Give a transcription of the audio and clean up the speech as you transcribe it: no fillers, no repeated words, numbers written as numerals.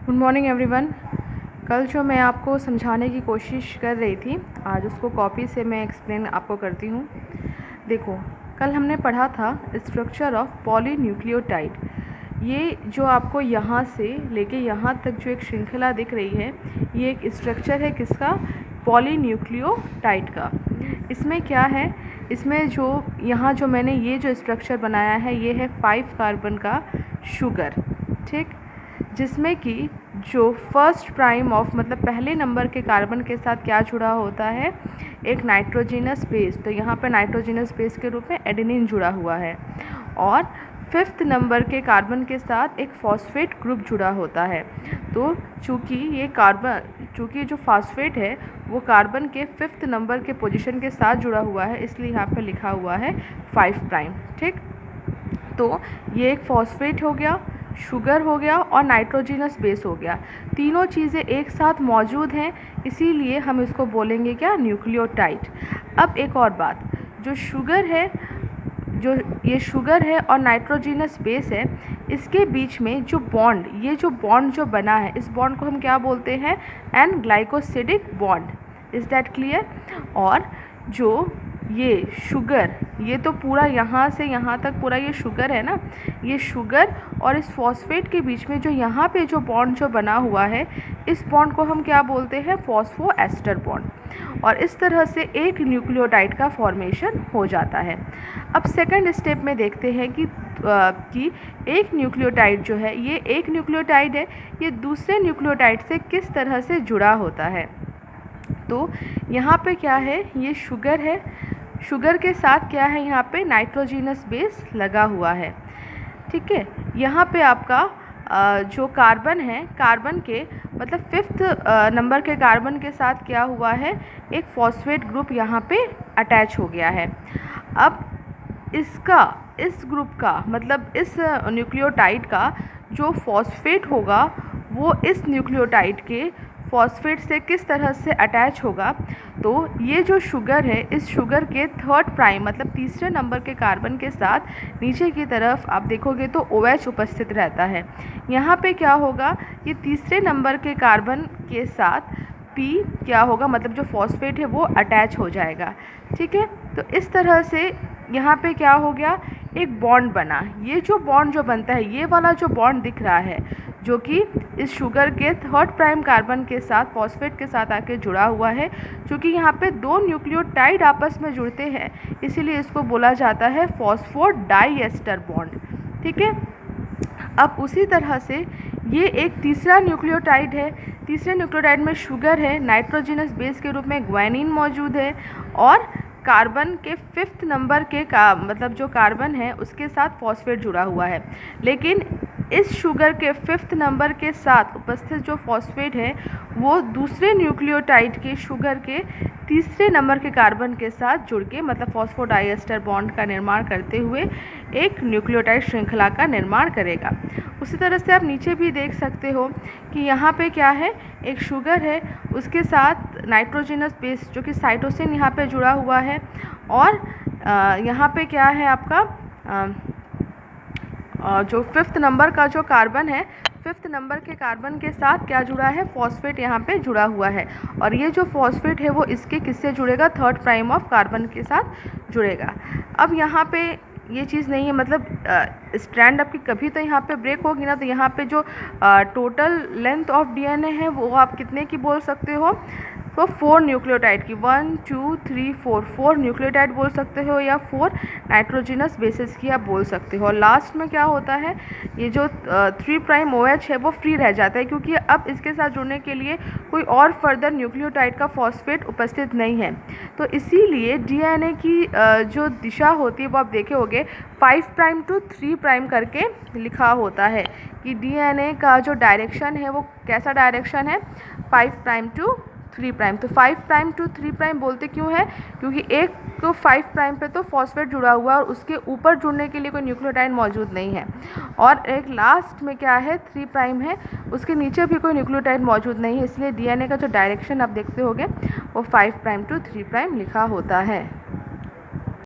Good morning everyone. कल जो मैं आपको समझाने की कोशिश कर रही थी, आज उसको कॉपी से मैं एक्सप्लेन आपको करती हूँ। देखो, कल हमने पढ़ा था स्ट्रक्चर ऑफ पॉलीन्यूक्लियोटाइड। ये जो आपको यहाँ से लेके यहाँ तक जो एक श्रृंखला दिख रही है, ये एक स्ट्रक्चर है किसका? पॉलीन्यूक्लियोटाइड का। इसमें क्या है, इसमें जो यहाँ जो मैंने ये जो स्ट्रक्चर बनाया है, ये है 5 कार्बन का शुगर, ठीक, जिसमें कि जो फर्स्ट प्राइम ऑफ मतलब पहले नंबर के कार्बन के साथ क्या जुड़ा होता है? एक नाइट्रोजिनस बेस। तो यहाँ पे नाइट्रोजिनस बेस के रूप में एडेनिन जुड़ा हुआ है, और 5th नंबर के कार्बन के साथ एक फॉस्फेट ग्रुप जुड़ा होता है। तो चूँकि जो फॉस्फेट है वो कार्बन के 5th नंबर के पोजीशन के साथ जुड़ा हुआ है, इसलिए यहाँ पे लिखा हुआ है 5 प्राइम, ठीक। तो ये एक फॉस्फेट हो गया, शुगर हो गया और नाइट्रोजिनस बेस हो गया। तीनों चीज़ें एक साथ मौजूद हैं, इसीलिए हम इसको बोलेंगे क्या? न्यूक्लियोटाइड। अब एक और बात, जो शुगर है और नाइट्रोजिनस बेस है, इसके बीच में जो बॉन्ड, ये जो बॉन्ड जो बना है, इस बॉन्ड को हम क्या बोलते हैं? N glycosidic bond. Is that clear? और जो ये शुगर, ये तो पूरा यहाँ से यहाँ तक पूरा ये शुगर है ना, ये शुगर और इस फॉस्फेट के बीच में जो यहाँ पे जो बॉन्ड जो बना हुआ है, इस बॉन्ड को हम क्या बोलते हैं? Phosphoester bond. और इस तरह से एक न्यूक्लियोटाइड का फॉर्मेशन हो जाता है। अब सेकंड स्टेप में देखते हैं कि एक न्यूक्लियोटाइड जो है, ये एक न्यूक्लियोटाइड है, ये दूसरे न्यूक्लियोटाइड से किस तरह से जुड़ा होता है। तो यहाँ पे क्या है? ये शुगर है, शुगर के साथ क्या है? यहाँ पे नाइट्रोजिनस बेस लगा हुआ है, ठीक है। यहाँ पे आपका जो कार्बन है, कार्बन के मतलब 5th नंबर के कार्बन के साथ क्या हुआ है? एक फॉस्फेट ग्रुप यहाँ पे अटैच हो गया है। अब इस ग्रुप का मतलब इस न्यूक्लियोटाइड का जो फॉस्फेट होगा, वो इस न्यूक्लियोटाइड के फॉस्फेट से किस तरह से अटैच होगा? तो ये जो शुगर है, इस शुगर के 3rd प्राइम मतलब तीसरे नंबर के कार्बन के साथ नीचे की तरफ आप देखोगे तो OH उपस्थित रहता है। यहाँ पे क्या होगा? ये तीसरे नंबर के कार्बन के साथ P क्या होगा, मतलब जो फॉस्फेट है वो अटैच हो जाएगा, ठीक है। तो इस तरह से यहाँ पे क्या हो गया? एक बॉन्ड बना। ये जो बॉन्ड जो बनता है, ये वाला जो बॉन्ड दिख रहा है, जो कि इस शुगर के 3rd प्राइम कार्बन के साथ फॉस्फेट के साथ आके जुड़ा हुआ है। क्योंकि यहाँ पे 2 न्यूक्लियोटाइड आपस में जुड़ते हैं, इसीलिए इसको बोला जाता है फॉस्फोडाइएस्टर बॉन्ड, ठीक है। अब उसी तरह से ये एक तीसरा न्यूक्लियोटाइड है। तीसरे न्यूक्लियोटाइड में शुगर है, नाइट्रोजिनस बेस के रूप में ग्वानिन मौजूद है, और कार्बन के 5th नंबर के मतलब जो कार्बन है उसके साथ फॉस्फेट जुड़ा हुआ है। लेकिन इस शुगर के 5th नंबर के साथ उपस्थित जो फॉस्फेट है, वो दूसरे न्यूक्लियोटाइड के शुगर के तीसरे नंबर के कार्बन के साथ जुड़ के मतलब फॉस्फोडाइएस्टर बॉन्ड का निर्माण करते हुए एक न्यूक्लियोटाइड श्रृंखला का निर्माण करेगा। उसी तरह से आप नीचे भी देख सकते हो कि यहाँ पे क्या है? एक शुगर है, उसके साथ नाइट्रोजिनस बेस जो कि साइटोसिन यहाँ पे जुड़ा हुआ है, और यहाँ पे क्या है आपका जो 5th नंबर का जो कार्बन है, 5th नंबर के कार्बन के साथ क्या जुड़ा है? फॉस्फेट यहाँ पे जुड़ा हुआ है। और ये जो फॉस्फेट है वो इसके किससे जुड़ेगा? 3rd प्राइम ऑफ कार्बन के साथ जुड़ेगा। अब यहाँ पे ये चीज़ नहीं है, मतलब स्ट्रैंड आपकी कभी तो यहाँ पे ब्रेक होगी ना, तो यहाँ पे जो टोटल लेंथ ऑफ DNA है वो आप कितने की बोल सकते हो? तो 4 न्यूक्लियोटाइड की, 1 2 3 4 न्यूक्लियोटाइड बोल सकते हो, या 4 नाइट्रोजिनस बेसिस की आप बोल सकते हो। और लास्ट में क्या होता है? ये जो 3 प्राइम OH है वो फ्री रह जाता है, क्योंकि अब इसके साथ जुड़ने के लिए कोई और फर्दर न्यूक्लियोटाइड का फॉस्फेट उपस्थित नहीं है। तो इसीलिए DNA की जो दिशा होती है वो आप देखे होंगे 5 प्राइम टू 3 प्राइम करके लिखा होता है कि DNA का जो डायरेक्शन है वो कैसा डायरेक्शन है? 5 प्राइम टू 3 प्राइम। तो 5 प्राइम टू 3 प्राइम बोलते क्यों है? क्योंकि एक तो 5 प्राइम पे तो फॉस्फेट जुड़ा हुआ है और उसके ऊपर जुड़ने के लिए कोई न्यूक्लियोटाइड मौजूद नहीं है, और एक लास्ट में क्या है? 3 प्राइम है, उसके नीचे भी कोई न्यूक्लियोटाइड मौजूद नहीं है, इसलिए DNA का जो डायरेक्शन आप देखते होंगे वो 5 प्राइम टू 3 प्राइम लिखा होता है।